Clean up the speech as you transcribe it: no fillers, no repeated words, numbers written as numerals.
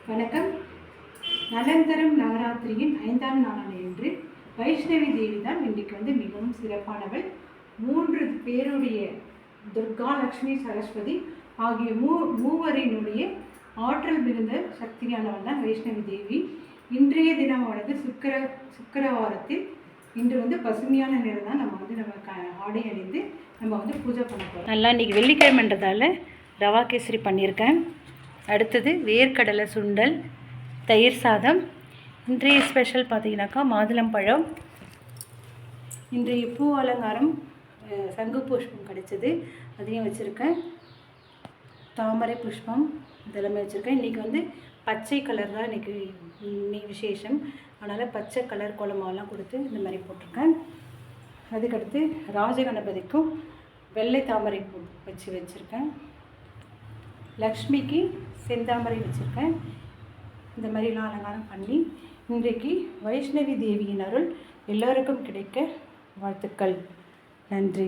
வணக்கம். நலந்தரம் நவராத்திரியின் 5ஆம் நாள் என்று வைஷ்ணவி தேவி தான் இன்றைக்கு மிகவும் சிறப்பானவள். 3 பேருடைய துர்கா, லக்ஷ்மி, சரஸ்வதி ஆகிய மூவரினுடைய ஆற்றல் மிகுந்த சக்தியானவள் தான் வைஷ்ணவி தேவி. இன்றைய தினமானது சுக்கிரவாரத்தில் இன்று பசுமையான நிறம் தான் நம்ம ஆடை அணிந்து நம்ம பூஜை பண்ண போகிறோம். நல்லா இன்றைக்கி வெள்ளிக்கிழமைன்றதால ரவா கேசரி பண்ணியிருக்கேன். அடுத்தது வேர்க்கடலை சுண்டல், தயிர் சாதம். இன்றைய ஸ்பெஷல் பார்த்தீங்கன்னாக்கா மாதுளம்பழம். இன்றைய பூ அலங்காரம் சங்கு புஷ்பம் கிடைச்சது, அதையும் வச்சுருக்கேன். தாமரை புஷ்பம் இதெல்லாமே வச்சுருக்கேன். இன்றைக்கி பச்சை கலர் தான் இன்றைக்கி விசேஷம். அதனால் பச்சை கலர் கோலமாவெல்லாம் கொடுத்து இந்த மாதிரி போட்டிருக்கேன். அதுக்கடுத்து ராஜகணபதிக்கும் வெள்ளை தாமரை பூ வச்சுருக்கேன். லக்ஷ்மிக்கு செந்தாமரை வச்சுருக்கேன். இந்த மாதிரிலாம் அலங்காரம் பண்ணி இன்றைக்கு வைஷ்ணவி தேவியின் அருள் எல்லோருக்கும் கிடைக்க வாழ்த்துக்கள். நன்றி.